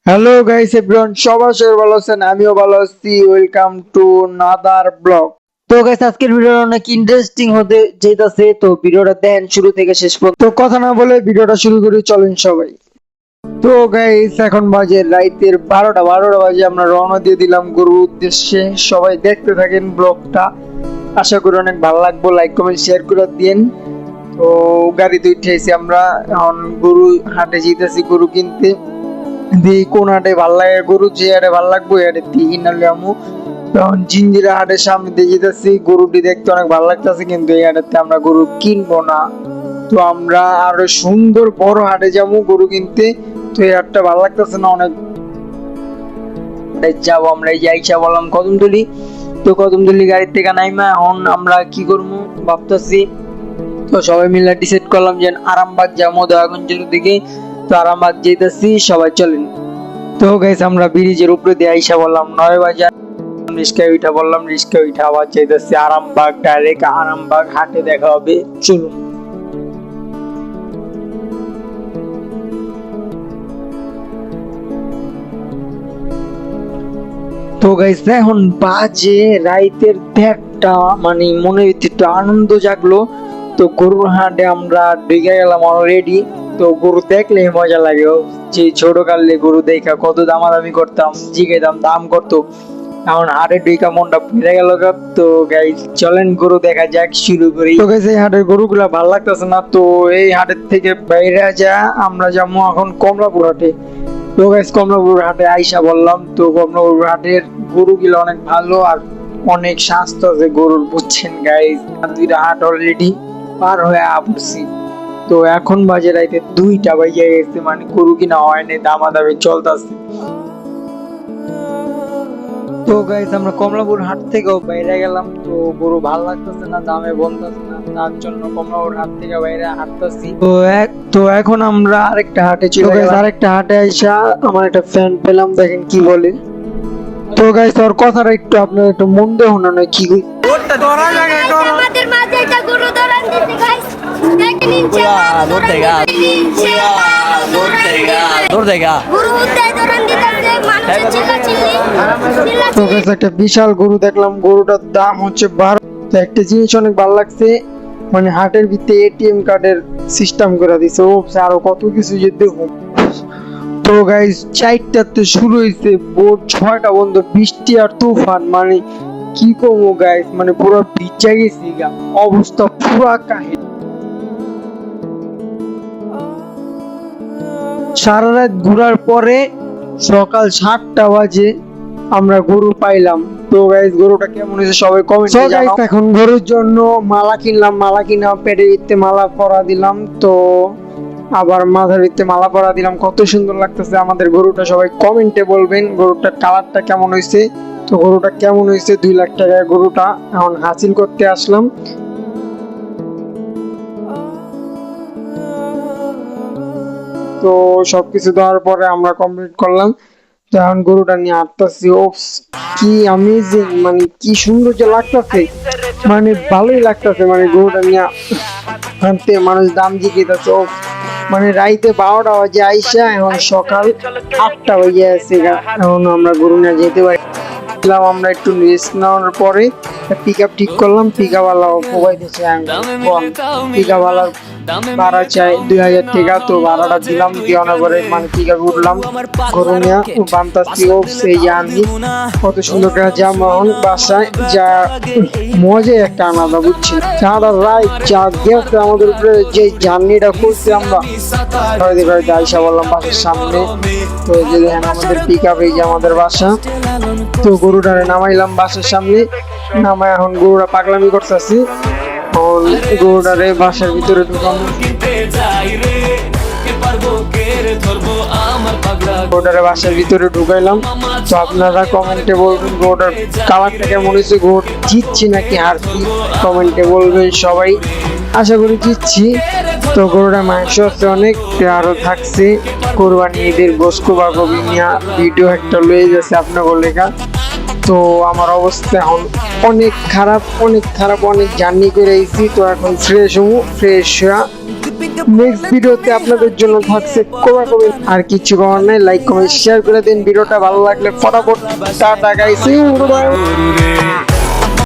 Hello guys everyone, সবাই ভালো আছেন? আমিও ভালো আছি। Welcome to another blog. তো গাইস, আজকের ভিডিওটা অনেক ইন্টারেস্টিং হতে যাইতাছে, তো ভিডিওটা দেখেন শুরু থেকে শেষ পর্যন্ত। তো কথা না বলে ভিডিওটা শুরু করি, চলেন সবাই। তো গাইস, এখন বাজে রাইতের 12টা বাজে। আমরা রওনা দিয়ে দিলাম গরুর উদ্দেশ্যে। সবাই দেখতে থাকেন ব্লগটা, আশা করি অনেক ভালো লাগবে। লাইক কমেন্ট শেয়ার করে দিন। তো গাড়িতে উঠেছি আমরা, এখন গরু হাটে যেতেছি গরু কিনতে। কোন হাটে ভাল লাগে গরু, যে হাটে ভাল লাগবে হাটে দিই নাহলে আমু। তখন জিঞ্জিরা হাটের সামনে দিয়ে যেতেছি, গরুটি দেখতে অনেক ভালো লাগতেছে, কিন্তু এই হাটেতে আমরা গরু কিনবো না। তো আমরা আরো সুন্দর বড় হাটে যাবো গরু কিনতে। তো এই হাটটা ভালো লাগতেছে না, অনেক যাবো আমরা। এই যে আইসা বললাম কদমতলি। তো কদমতলি গাড়ির থেকে নাইমা এখন আমরা কি করবো ভাবতেছি। তো সবাই মিলে ডিসাইড করলাম যে আরামবাগ যাবো, দয়াগঞ্জের দিকে। তো আরামবাগ যেতেছি, সবাই চলেন। তো গাইস, আমরা ব্রিজের উপরে দিয়ে আইসা বললাম 9 বাজার। রিস্কা উঠা বললাম, রিস্কা উঠা আবার চাইতেছি আরামবাগ, ডাইরেক্ট আরামবাগ হাটে দেখা হবে, চলুন। তো গাইস, এখন বাজে রাইতের 1:30, মানে মনে একটু আনন্দ জাগলো। তো গরুর হাটে আমরা ঢুকে গেলাম অলরেডি। তো গরু দেখলে মজা লাগে, যে ছোট কালে গরু দেখা কত দামাদামি করতাম, জিগাইতাম, দাম করতো। এখন হাটে ঢুকা মনটা ফিরে গেল। তো গাইস চলেন গরু দেখা যাক, শুরু করি। তো গাইস, এই হাটের গরুগুলা ভালো লাগতেছে না, তো এই হাটের থেকে বাইরে যা আমরা যাবো এখন কমলাপুর হাটে। তো গাইস, কমলাপুর হাটে আইসা বললাম। তো কমলাপুর হাটের গরুগুলো অনেক ভালো আর অনেক স্বাস্থ্য আছে গরুর, বুঝছেন গাইস। আর 2টা হাট অলরেডি পার হয়ে পড়ছি। তো এখন বাজে রাইতে 2টা বাজে গেছে, মানে গরু কিনা হয়নি, দামাদামি চলতেছে। তো গাইস, আমরা কমলাপুর হাট থেকেও বাইরে গেলাম। তো গরু ভালো লাগতেছে না, দামে বলতেছে না, তার জন্য কমলাপুর হাট থেকে বাইরে হাঁটতেছি। তো এখন আমরা আরেকটা হাটে চলে গেলাম। আরেকটা হাটে আইসা আমার একটা ফ্যান পেলাম, দেখেন কি বলে। তো গাইস, ওর কথাটা একটু আপনারা একটু মন দিয়ে শোনানো কি আমাদের মাঝে একটা গরু দৌড়ান দিতে গাইস, দেখেন ইনশাআল্লাহ দৌড় দেগা গরু উদ্দে দৌড়ান দিতেছে, মানুষের চিল্লাচিল্লি। তো গাইস, একটা বিশাল গরু দেখলাম, গরুটার দাম হচ্ছে 12। তো একটা জিনিস অনেক ভালো লাগছে, মানে হাটের ভিতরে এটিএম কার্ডের সিস্টেম করে দিছে। ও আরো কত কিছু যে দেখুন। তো গাইস, 4টাতে শুরু হয়েছে, ভোর 6টা বন্ধ, বৃষ্টি আর তুফান, মানে কি করবো গাইস, মানে পুরো ভিজা গেছি গা, অবস্থা পুরা কাহিনী। সারা রাত ঘোরার পরে সকাল 7টা বাজে আমরা গরু পাইলাম। তো গাইস, গরুটা কেমন হয়েছে সবাই কমেন্টে জানাও। এখন গরুর জন্য মালা কিনলাম, মালা কিনা পেটের ভিতরে মালা পরা দিলাম। তো আবার মাথার ভিতরে মালা পরা দিলাম, কত সুন্দর লাগতেছে আমাদের গরুটা। সবাই কমেন্টে বলবেন গরুটার কালারটা কেমন হয়েছে। তো গরুটা কেমন হয়েছে, 2 লাখ টাকায় গরুটা এখন হাসিল করতে আসলাম। তো সবকিছু দেওয়ার পরে আমরা কমপ্লিট করলাম। তো এখন গরুটা নিয়ে হাঁটতেছি। ও কি অ্যামেজিং, মানে কি সুন্দর যে লাগতেছে, মানে ভালোই লাগতেছে। মানে গরুটা নিয়ে হাঁটতে মানুষ দাম জিজ্ঞেস। ও মানে রাইতে 12টা বাজে আইসা এখন সকাল 8টা বাজে আছে। এখন আমরা গরু নিয়ে যেতে পারি। আমরা একটু রেস্ট নেওয়ার পরে পিক আপ ঠিক করলাম। পিক আপ ওয়ালা প্রোভাইড দিচ্ছে, পিক আপ ওয়ালার ভাড়া চাই 2000 টাকা। তো ভাড়াটা দিলাম, দেওয়ানোর পরে মানে পিক আপে উঠলাম, গরু নিয়ে বান্তাসি। ও সেই জানি কত সুন্দর করে যাম এখন বাসায় যা, মজা একটা আলাদা, বুঝছি। সারা রাত যা গেছে আমাদের উপরে, যে জার্নিটা করছি আমরা আইসা বললাম বাসার সামনে। তো এই যে দেখেন আমাদের পিক আপ, এই যে আমাদের বাসা। তো গরুটারে নামাইলাম বাসার সামনে, নামাই এখন গরুটা পাগলামি করতেছি। গরুটারে বাসার ভিতরে ঢুকানো, গরুটারে বাসার ভিতরে ঢুকাইলাম। তো আপনারা কমেন্টে বলবেন গরুটার কালারটা কেমন হয়েছে, গরু জিতছি নাকি হারছি, কমেন্টে বলবেন সবাই। আশা করি জিতছি। তো গরুটা মাংস আছে অনেক, আরো থাকছে। কোরবানি ঈদের গোস্ত বা গোবিনিয়া ভিডিও একটা লয়ে গেছে আপনাকে লেখা। তো আমার অবস্থা এখন অনেক খারাপ, অনেক জার্নি করে এসেছি। তো এখন ফ্রেশ হবো, ফ্রেশ হয়ে নেক্সট ভিডিওতে আপনাদের জন্য থাকছে কোলাকুলি। আর কিছু করার নাই, লাইক কমেন্ট শেয়ার করে দিন। ভিডিওটা ভালো লাগলে ফটাফট টাটা গাইস।